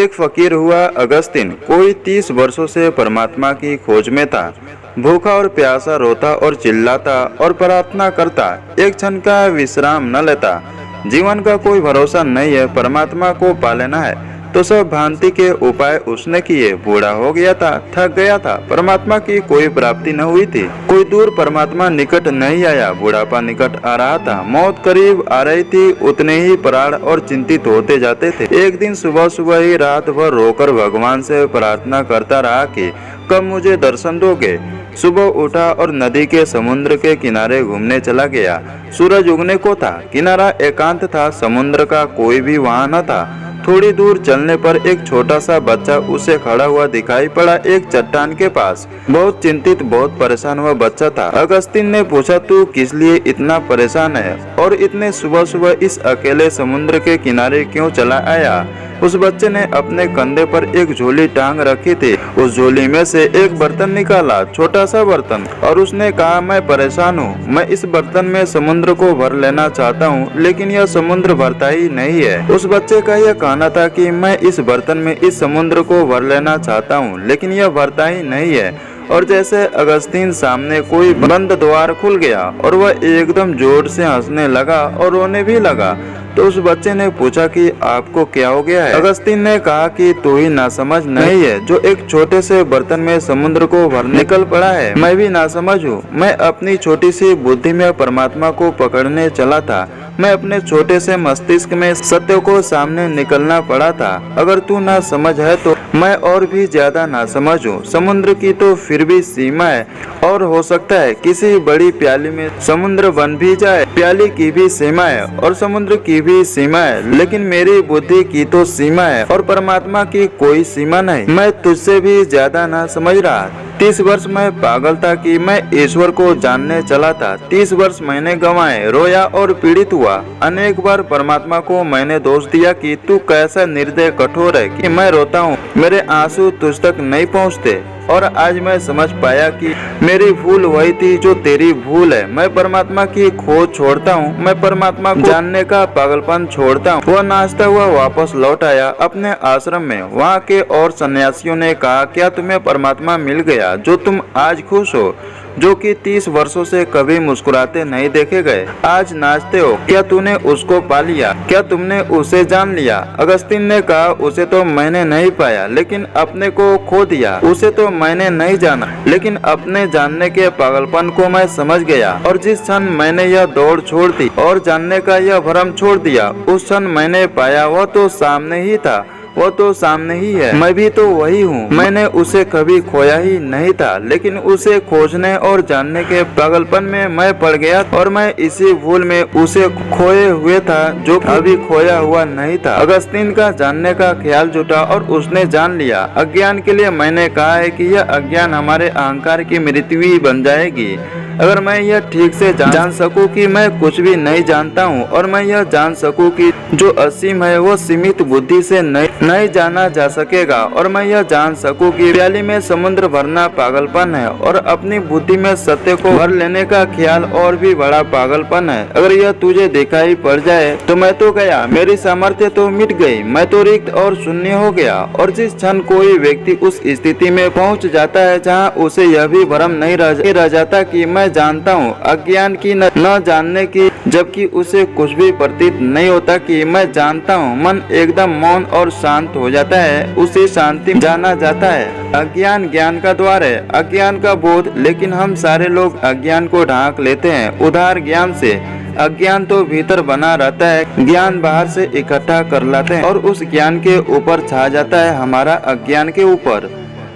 एक फकीर हुआ अगस्तिन, कोई 30 वर्षों से परमात्मा की खोज में था। भूखा और प्यासा रोता और चिल्लाता और प्रार्थना करता, एक क्षण का विश्राम न लेता। जीवन का कोई भरोसा नहीं है, परमात्मा को पा लेना है तो सब भांति के उपाय उसने किए। बूढ़ा हो गया था, थक गया था, परमात्मा की कोई प्राप्ति न हुई थी। कोई दूर परमात्मा निकट नहीं आया, बुढ़ापा निकट आ रहा था, मौत करीब आ रही थी। उतने ही प्राण और चिंतित होते जाते थे। एक दिन सुबह सुबह ही रात भर रोकर भगवान से प्रार्थना करता रहा कि कब मुझे दर्शन दोगे। सुबह उठा और नदी के समुद्र के किनारे घूमने चला गया। सूरज उगने को था, किनारा एकांत था, समुद्र का कोई भी वहां न था। थोड़ी दूर चलने पर एक छोटा सा बच्चा उसे खड़ा हुआ दिखाई पड़ा, एक चट्टान के पास। बहुत चिंतित, बहुत परेशान हुआ बच्चा था। अगस्तिन ने पूछा, तू किस लिए इतना परेशान है और इतने सुबह सुबह इस अकेले समुद्र के किनारे क्यों चला आया? उस बच्चे ने अपने कंधे पर एक झोली टांग रखी थी। उस झोली में से एक बर्तन निकाला, छोटा सा बर्तन, और उसने कहा, मैं परेशान हूँ, मैं इस बर्तन में समुद्र को भर लेना चाहता हूँ, लेकिन यह समुद्र भरता ही नहीं है। उस बच्चे का यह कहना था कि मैं इस बर्तन में इस समुद्र को भर लेना चाहता हूँ, लेकिन यह भरता ही नहीं है। और जैसे अगस्तिन सामने कोई बंद द्वार खुल गया और वह एकदम जोर से हंसने लगा और रोने भी लगा। तो उस बच्चे ने पूछा कि आपको क्या हो गया है? अगस्तिन ने कहा कि तू ही नासमझ नहीं है जो एक छोटे से बर्तन में समुद्र को भर निकल पड़ा है। मैं भी नासमझ हूँ। मैं अपनी छोटी सी बुद्धि में परमात्मा को पकड़ने चला था। मैं अपने छोटे से मस्तिष्क में सत्य को सामने निकलना पड़ा था। अगर तू ना समझ है तो मैं और भी ज्यादा ना समझ हूँ। समुद्र की तो फिर भी सीमा है और हो सकता है किसी बड़ी प्याली में समुद्र बन भी जाए। प्याली की भी सीमा है और समुद्र की भी सीमा है, लेकिन मेरी बुद्धि की तो सीमा है और परमात्मा की कोई सीमा नहीं। मैं तुझसे भी ज्यादा ना समझ रहा। 30 वर्ष मैं पागल था कि मैं ईश्वर को जानने चला था। 30 वर्ष मैंने गंवाए, रोया और पीड़ित हुआ। अनेक बार परमात्मा को मैंने दोष दिया कि तू कैसा निर्दय कठोर है कि मैं रोता हूँ, मेरे आंसू तुझ तक नहीं पहुँचते। और आज मैं समझ पाया कि मेरी भूल वही थी जो तेरी भूल है। मैं परमात्मा की खोज छोड़ता हूँ, मैं परमात्मा को जानने का पागलपन छोड़ता हूँ। वह नाचता हुआ वापस लौट आया अपने आश्रम में। वहाँ के और सन्यासियों ने कहा, क्या तुम्हें परमात्मा मिल गया जो तुम आज खुश हो, जो कि 30 वर्षों से कभी मुस्कुराते नहीं देखे गए, आज नाचते हो? क्या तूने उसको पा लिया? क्या तुमने उसे जान लिया? अगस्तिन ने कहा, उसे तो मैंने नहीं पाया, लेकिन अपने को खो दिया। उसे तो मैंने नहीं जाना, लेकिन अपने जानने के पागलपन को मैं समझ गया। और जिस क्षण मैंने यह दौड़ छोड़ दी और जानने का यह भ्रम छोड़ दिया, उस क्षण मैंने पाया वह तो सामने ही था, वो तो सामने ही है। मैं भी तो वही हूँ। मैंने उसे कभी खोया ही नहीं था, लेकिन उसे खोजने और जानने के पागलपन में मैं पड़ गया और मैं इसी भूल में उसे खोए हुए था जो अभी खोया हुआ नहीं था। अगस्तिन का जानने का ख्याल जुटा और उसने जान लिया। अज्ञान के लिए मैंने कहा है कि यह अज्ञान हमारे अहंकार की मृत्यु ही बन जाएगी। अगर मैं यह ठीक से जान सकूं कि मैं कुछ भी नहीं जानता हूं, और मैं यह जान सकूं कि जो असीम है वो सीमित बुद्धि से नहीं जाना जा सकेगा, और मैं यह जान सकूं कि प्याली में समुद्र भरना पागलपन है और अपनी बुद्धि में सत्य को भर लेने का ख्याल और भी बड़ा पागलपन है। अगर यह तुझे दिखाई पड़ जाए तो मैं तो गया, मेरी सामर्थ्य तो मिट गई, मैं तो रिक्त और शून्य हो गया। और जिस क्षण कोई व्यक्ति उस स्थिति में पहुंच जाता है जहां उसे यह भी भ्रम नहीं रह जाता कि मैं जानता हूँ, अज्ञान की न जानने की, जबकि उसे कुछ भी प्रतीत नहीं होता कि मैं जानता हूँ, मन एकदम मौन और शांत हो जाता है, उसे शांति जाना जाता है। अज्ञान ज्ञान का द्वार है, अज्ञान का बोध, लेकिन हम सारे लोग अज्ञान को ढांक लेते हैं उधार ज्ञान से। अज्ञान तो भीतर बना रहता है, ज्ञान बाहर से इकट्ठा कर लाते हैं और उस ज्ञान के ऊपर छा जाता है हमारा अज्ञान के ऊपर।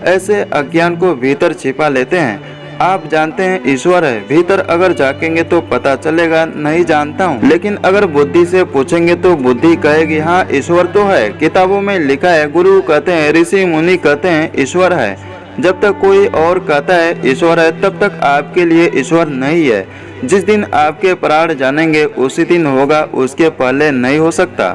ऐसे अज्ञान को भीतर छिपा लेते हैं। आप जानते हैं ईश्वर है, भीतर अगर झांकेंगे तो पता चलेगा नहीं जानता हूँ, लेकिन अगर बुद्धि से पूछेंगे तो बुद्धि कहेगी हाँ ईश्वर तो है, किताबों में लिखा है, गुरु कहते हैं, ऋषि मुनि कहते हैं ईश्वर है। जब तक कोई और कहता है ईश्वर है, तब तक आपके लिए ईश्वर नहीं है। जिस दिन आपके प्राण जानेंगे उसी दिन होगा, उसके पहले नहीं हो सकता।